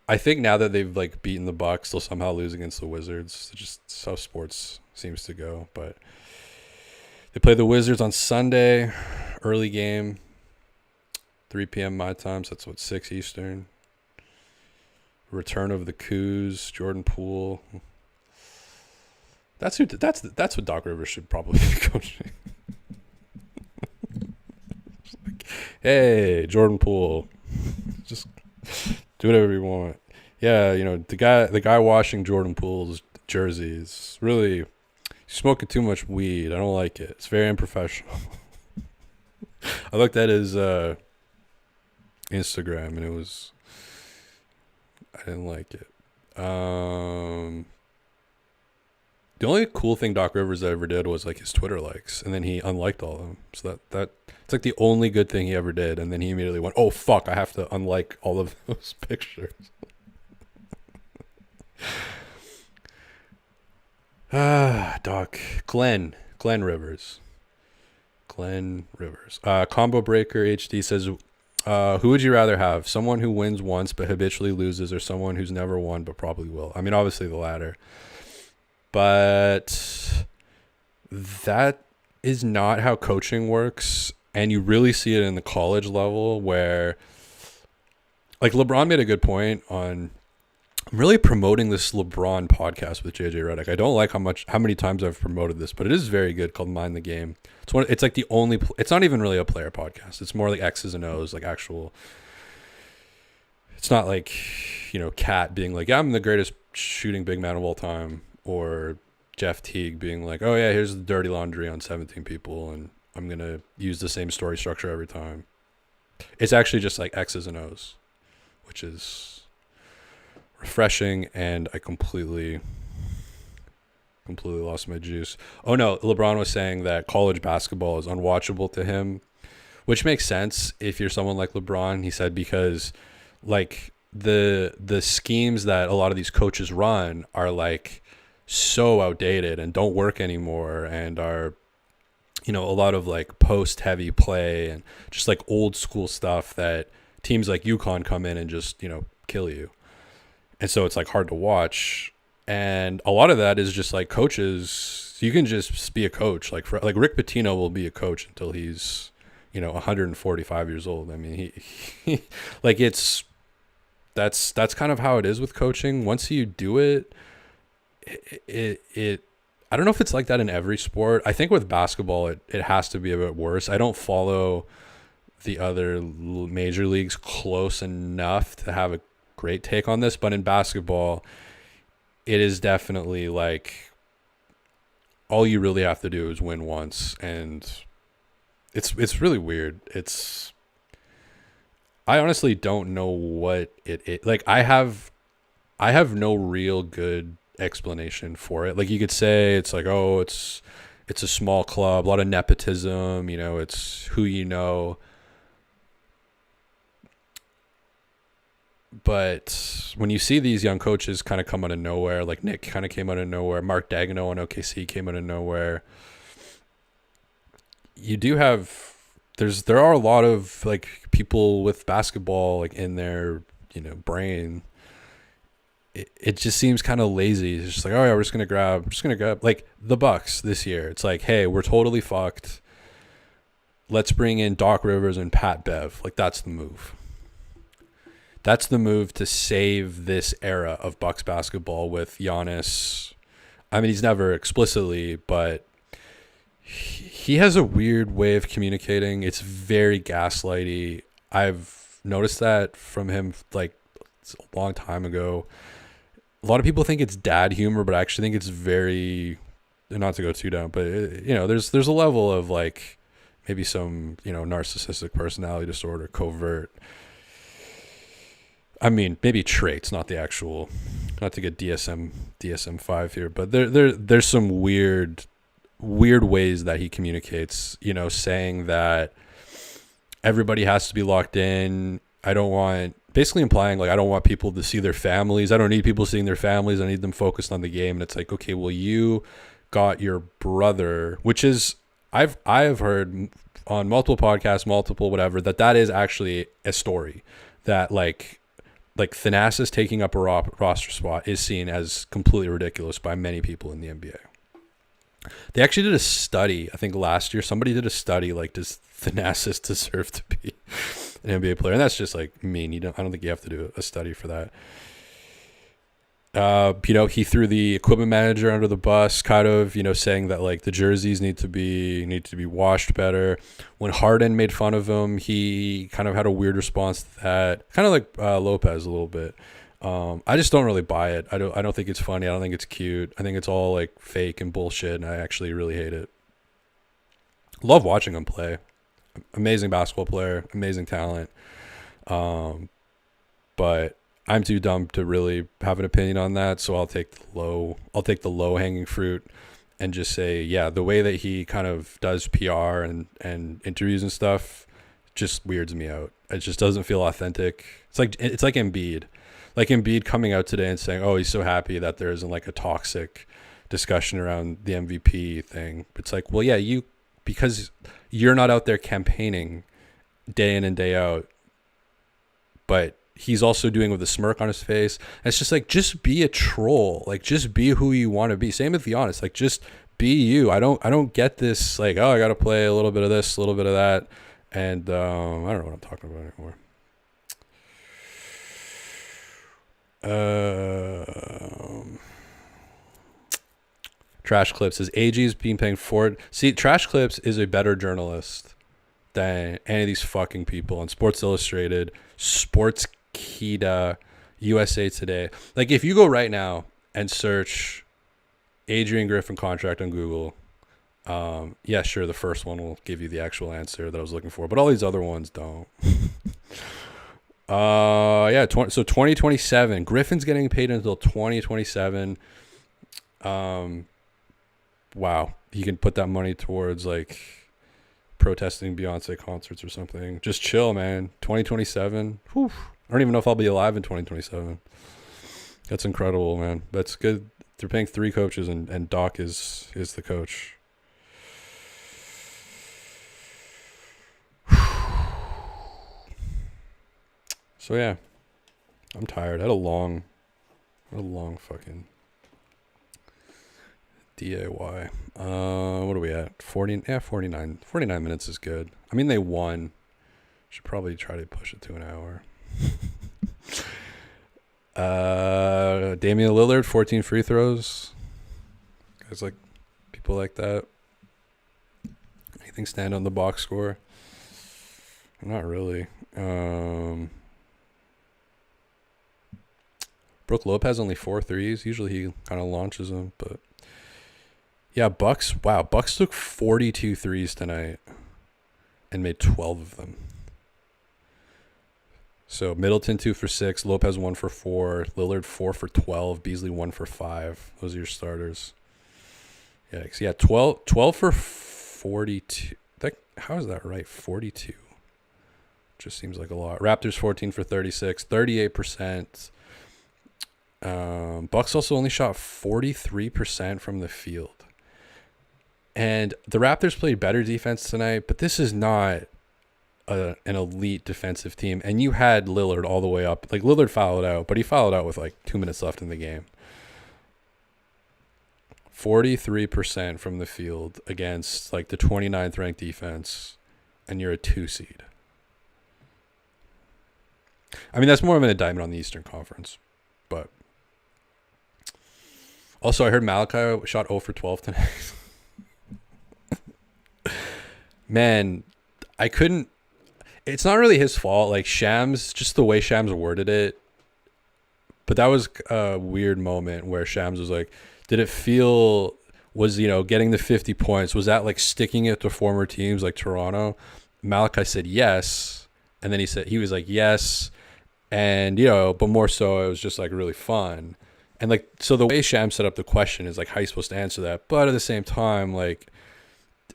I think now that they've like beaten the Bucks, they'll somehow lose against the Wizards. It's just how sports seems to go. But they play the Wizards on Sunday, early game, 3 p.m. my time. So that's what, 6 Eastern. Return of the Coos, Jordan Poole. That's what Doc Rivers should probably be coaching. Like, hey, Jordan Poole, just do whatever you want. Yeah, you know, the guy washing Jordan Poole's jersey is really smoking too much weed. I don't like it. It's very unprofessional. I looked at his Instagram and I didn't like it. The only cool thing Doc Rivers ever did was like his Twitter likes, and then he unliked all of them. So that it's like the only good thing he ever did, and then he immediately went, "Oh fuck, I have to unlike all of those pictures." Doc Glenn Rivers. Combo Breaker HD says, who would you rather have? Someone who wins once but habitually loses, or someone who's never won but probably will? I mean, obviously the latter. But that is not how coaching works. And you really see it in the college level, where like LeBron made a good point on, I'm really promoting this LeBron podcast with JJ Redick. I don't like how many times I've promoted this, but it is very good, called Mind the Game. It's like the only, it's not even really a player podcast. It's more like X's and O's, like actual. It's not like, you know, Cat being like, yeah, I'm the greatest shooting big man of all time. Or Jeff Teague being like, oh yeah, here's the dirty laundry on 17 people, and I'm going to use the same story structure every time. It's actually just like X's and O's, which is refreshing, and I completely lost my juice. Oh no, LeBron was saying that college basketball is unwatchable to him, which makes sense if you're someone like LeBron. He said, because like the schemes that a lot of these coaches run are like so outdated and don't work anymore, and are, you know, a lot of like post heavy play and just like old school stuff that teams like UConn come in and just, you know, kill you. And so it's like hard to watch. And a lot of that is just like coaches, you can just be a coach. Like Rick Pitino will be a coach until he's, you know, 145 years old. I mean, he like it's that's kind of how it is with coaching. Once you do it, it I don't know if it's like that in every sport. I think with basketball, it has to be a bit worse. I don't follow the other major leagues close enough to have a great take on this, but in basketball, it is definitely like all you really have to do is win once, and it's really weird. I honestly don't know what it like. I have no real good explanation for it. Like you could say it's like, oh, it's a small club, a lot of nepotism, it's who you know. But when you see these young coaches kind of come out of nowhere, like Nick kind of came out of nowhere, Mark Daigneault on OKC came out of nowhere. You do have there are a lot of like people with basketball like in their brain. It just seems kind of lazy. It's just like, oh yeah, we're just gonna grab like the Bucks this year. It's like, hey, we're totally fucked. Let's bring in Doc Rivers and Pat Bev. Like that's the move. That's the move to save this era of Bucks basketball with Giannis. I mean, he's never explicitly, but he has a weird way of communicating. It's very gaslighty. I've noticed that from him like a long time ago. A lot of people think it's dad humor, but I actually think it's very, not to go too down, but there's a level of like maybe some, narcissistic personality disorder, covert. I mean, maybe traits, not the actual, not to get DSM-5 here, but there's some weird ways that he communicates, saying that everybody has to be locked in. Basically implying like, I don't want people to see their families. I don't need people seeing their families. I need them focused on the game. And it's like, okay, well, you got your brother, which is, I've heard on multiple podcasts, whatever, that is actually a story that like Thanasis taking up a roster spot is seen as completely ridiculous by many people in the NBA. They actually did a study, I think last year, somebody did a study like, does Thanasis deserve to be an NBA player? And that's just like mean. I don't think you have to do a study for that. He threw the equipment manager under the bus, kind of, saying that like the jerseys need to be washed better. When Harden made fun of him, he kind of had a weird response to that, kind of like Lopez a little bit. I just don't really buy it. I don't think it's funny. I don't think it's cute. I think it's all like fake and bullshit, and I actually really hate it. Love watching him play. Amazing basketball player, amazing talent. But I'm too dumb to really have an opinion on that, so I'll take the low hanging fruit and just say, yeah, the way that he kind of does PR and interviews and stuff just weirds me out. It just doesn't feel authentic. It's like Embiid. Like Embiid coming out today and saying, oh, he's so happy that there isn't like a toxic discussion around the MVP thing. It's like, well, yeah, because you're not out there campaigning day in and day out, but he's also doing with a smirk on his face. And it's just like, just be a troll. Like, just be who you want to be. Same with Giannis. Like, just be you. I don't get this, like, oh, I got to play a little bit of this, a little bit of that. And I don't know what I'm talking about anymore. Trash Clips says AG's being paying for it. See, Trash Clips is a better journalist than any of these fucking people on Sports Illustrated, Sportskeeda, USA Today. Like, if you go right now and search Adrian Griffin contract on Google, yeah, sure, the first one will give you the actual answer that I was looking for, but all these other ones don't. So 2027, Griffin's getting paid until 2027. Wow, he can put that money towards like protesting Beyonce concerts or something. Just chill, man. 2027. Whew. I don't even know if I'll be alive in 2027. That's incredible, man. That's good. They're paying 3 coaches, and Doc is the coach. So yeah, I'm tired. I had a long fucking DAY. What are we at? 40? Yeah, 49. 49 minutes is good. I mean, they won. Should probably try to push it to an hour. Damian Lillard, 14 free throws. Guys like people like that. Anything stand on the box score? Not really. Brook Lopez only 4 threes. Usually he kind of launches them, but yeah, Bucks. Wow, Bucks took 42 threes tonight and made 12 of them. So Middleton 2 for 6, Lopez 1 for 4, Lillard 4 for 12, Beasley 1 for 5. Those are your starters. Yeah, 12 for 42. How is that right? 42. Just seems like a lot. Raptors 14 for 36, 38%. Bucks also only shot 43% from the field. And the Raptors played better defense tonight, but this is not an elite defensive team. And you had Lillard all the way up. Like, Lillard fouled out, but he fouled out with like 2 minutes left in the game. 43% from the field against like the 29th ranked defense, and you're a 2 seed. I mean, that's more of an indictment on the Eastern Conference. But also, I heard Malachi shot 0 for 12 tonight. Man, I couldn't. It's not really his fault. Like, Shams, just the way Shams worded it. But that was a weird moment where Shams was like, did it feel, was, getting the 50 points, was that like sticking it to former teams like Toronto? Malachi said yes. And then he was like, yes. And, but more so, it was just like really fun. And like, so the way Shams set up the question is like, how are you supposed to answer that? But at the same time, like,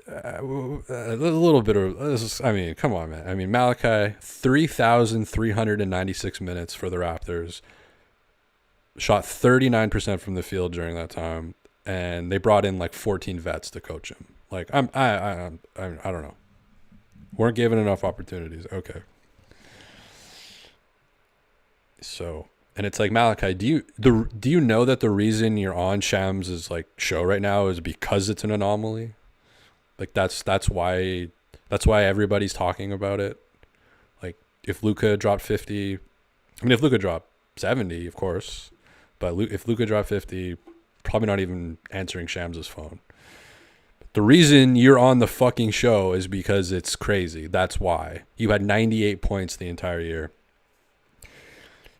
a little bit of, I mean, come on, man. I mean, Malachi, 3,396 minutes for the Raptors, shot 39% from the field during that time, and they brought in like 14 vets to coach him. Like, I don't know. Weren't given enough opportunities. Okay. So, and it's like, Malachi, do you know that the reason you're on Shams' like show right now is because it's an anomaly? Like, that's why everybody's talking about it. Like, if Luka dropped 50, I mean, if Luka dropped 70, of course, but if Luka dropped 50, probably not even answering Shams' phone. The reason you're on the fucking show is because it's crazy. That's why. You had 98 points the entire year.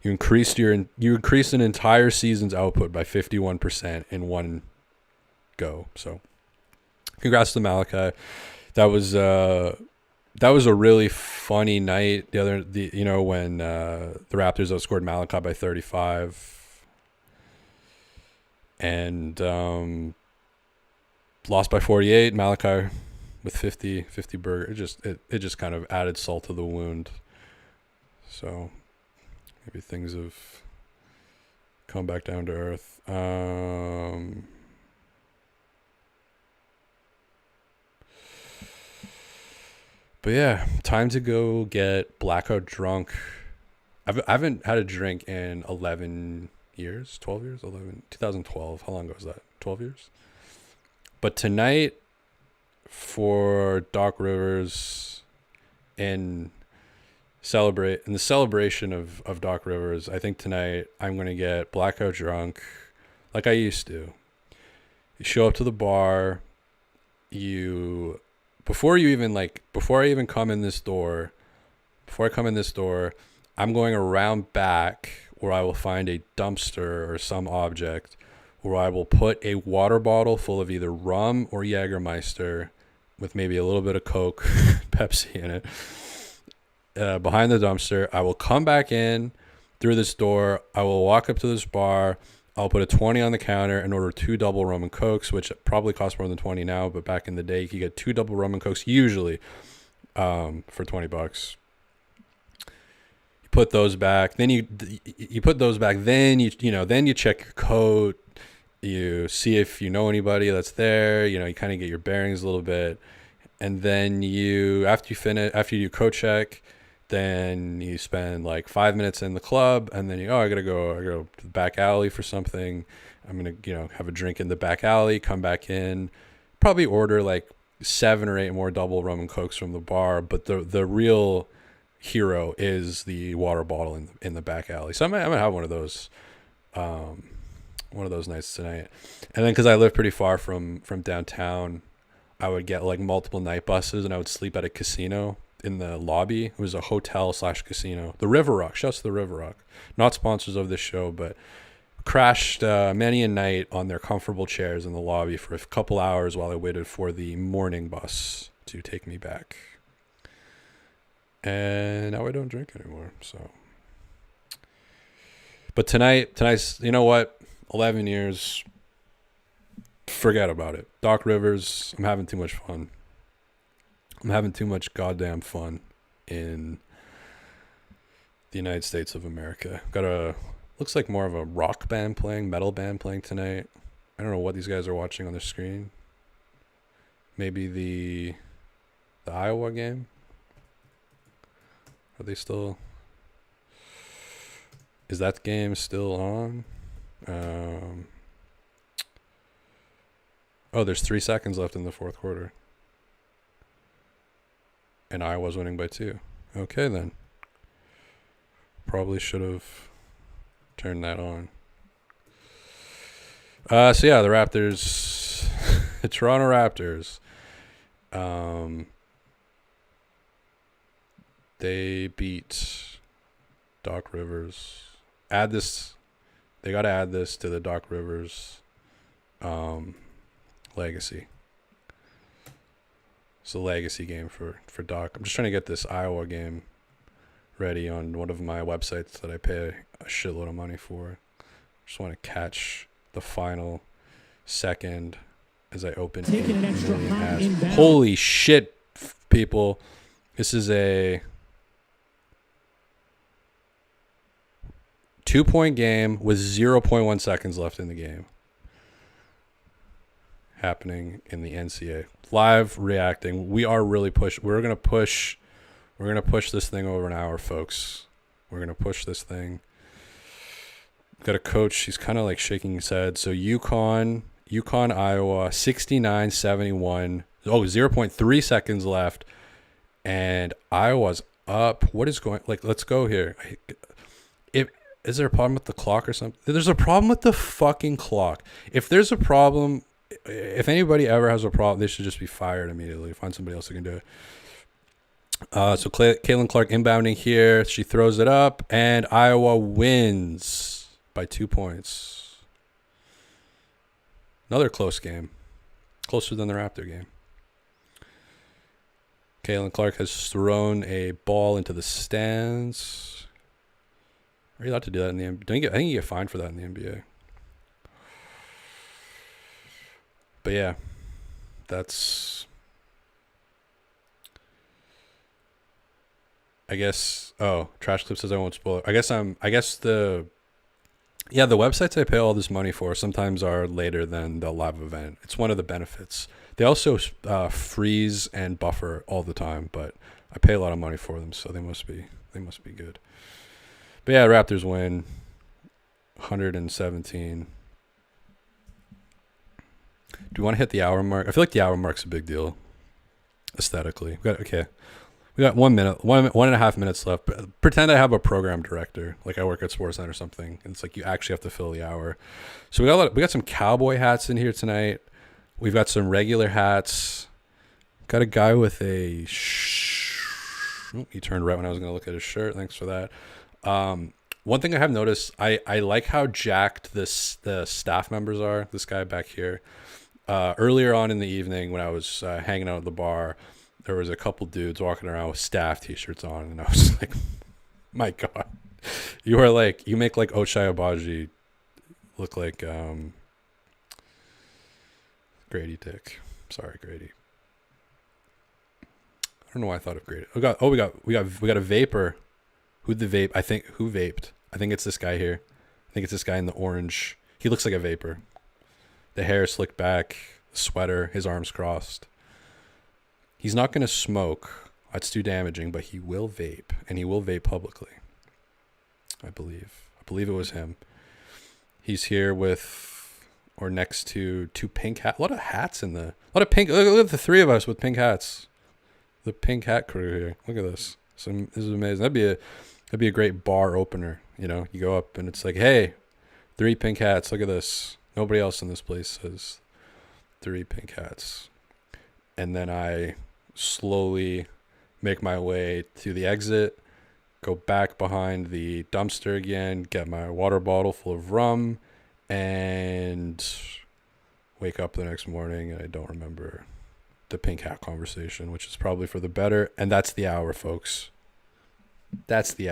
You increased an entire season's output by 51% in one go. So, congrats to Malachi. That was a really funny night. When the Raptors outscored Malachi by 35, and lost by 48. Malachi with 50 burger. It just kind of added salt to the wound. So maybe things have come back down to earth. But yeah, time to go get blackout drunk. I haven't had a drink in 11 years, 12 years, 2012. How long ago was that? 12 years? But tonight, for Doc Rivers in the celebration of Doc Rivers, I think tonight I'm going to get blackout drunk like I used to. You show up to the bar, before I even come in this door, I'm going around back where I will find a dumpster or some object where I will put a water bottle full of either rum or Jägermeister with maybe a little bit of Coke, Pepsi in it, behind the dumpster. I will come back in through this door. I will walk up to this bar. I'll put a 20 on the counter and order 2 double rum and Cokes, which probably cost more than 20 now, but back in the day, you could get 2 double rum and Cokes usually for $20. You put those back. Then you put those back. Then then you check your coat. You see if you know anybody that's there. You kind of get your bearings a little bit, and then after you do coat check, then you spend like 5 minutes in the club, and then I gotta go to the back alley for something. I'm gonna have a drink in the back alley, come back in, probably order like 7 or 8 more double rum and Cokes from the bar. But the real hero is the water bottle in the back alley. So I'm gonna have one of those nights tonight. And then because I live pretty far from downtown, I would get like multiple night buses, and I would sleep at a casino in the lobby. It was a hotel / casino. The River Rock. Shouts to the River Rock. Not sponsors of this show, but crashed many a night on their comfortable chairs in the lobby for a couple hours while I waited for the morning bus to take me back. And now I don't drink anymore. So, but tonight's, you know what? 11 years. Forget about it. Doc Rivers, I'm having too much fun. I'm having too much goddamn fun in the United States of America. Looks like more of a rock band playing, metal band playing tonight. I don't know what these guys are watching on their screen. Maybe the Iowa game? Are they still... Is that game still on? There's 3 seconds left in the fourth quarter. And Iowa's winning by 2. Okay, then. Probably should have turned that on. So yeah, the Raptors, the Toronto Raptors, they beat Doc Rivers. They got to add this to the Doc Rivers legacy. It's a legacy game for Doc. I'm just trying to get this Iowa game ready on one of my websites that I pay a shitload of money for. Just want to catch the final second as I open Taking an extra high inbound. Holy shit, people. This is a 2-point game with 0.1 seconds left in the game. Happening in the NCAA. Live reacting. We are really We're going to push this thing over an hour, folks. We're going to push this thing. Got a coach. He's kind of like shaking his head. So UConn, Iowa, 69-71. 0.3 seconds left. And Iowa's up. What is going... let's go here. Is there a problem with the clock or something? There's a problem with the fucking clock. If there's a problem... If anybody ever has a problem, they should just be fired immediately. Find somebody else who can do it. So Caitlin Clark inbounding here. She throws it up, and Iowa wins by 2 points. Another close game. Closer than the Raptor game. Caitlin Clark has thrown a ball into the stands. Are you allowed to do that in the NBA? I think you get fined for that in the NBA. But yeah, that's... I guess... Oh, Trash Clip says I won't spoil it. I guess the websites I pay all this money for sometimes are later than the live event. It's one of the benefits. They also freeze and buffer all the time, but I pay a lot of money for them, so they must be good. But yeah, Raptors win 117. Do we want to hit the hour mark? I feel like the hour mark's a big deal aesthetically. We got 1 minute, 1.5 minutes left. Pretend I have a program director, like I work at Sportsnet or something, and it's like you actually have to fill the hour. So we got some cowboy hats in here tonight. We've got some regular hats. Got a guy with a... he turned right when I was going to look at his shirt. Thanks for that. One thing I have noticed, I like how jacked the staff members are. This guy back here. Earlier on in the evening when I was hanging out at the bar, there was a couple dudes walking around with staff t-shirts on, and I was like, my God, you make like Ochai Agbaji look like Grady Dick. Sorry, Grady. I don't know why I thought of Grady. We got a vapor. Who vaped? I think it's this guy here. I think it's this guy in the orange. He looks like a vapor. The hair slicked back, sweater, his arms crossed. He's not going to smoke. That's too damaging, but he will vape, and he will vape publicly. I believe it was him. He's here with, or next to, 2 pink hats. A lot of hats a lot of pink. Look at the 3 of us with pink hats. The pink hat crew here. Look at this. So this is amazing. That'd be a great bar opener. You know, you go up and it's like, hey, 3 pink hats. Look at this. Nobody else in this place has 3 pink hats. And then I slowly make my way to the exit, go back behind the dumpster again, get my water bottle full of rum, and wake up the next morning and I don't remember the pink hat conversation, which is probably for the better. And that's the hour, folks. That's the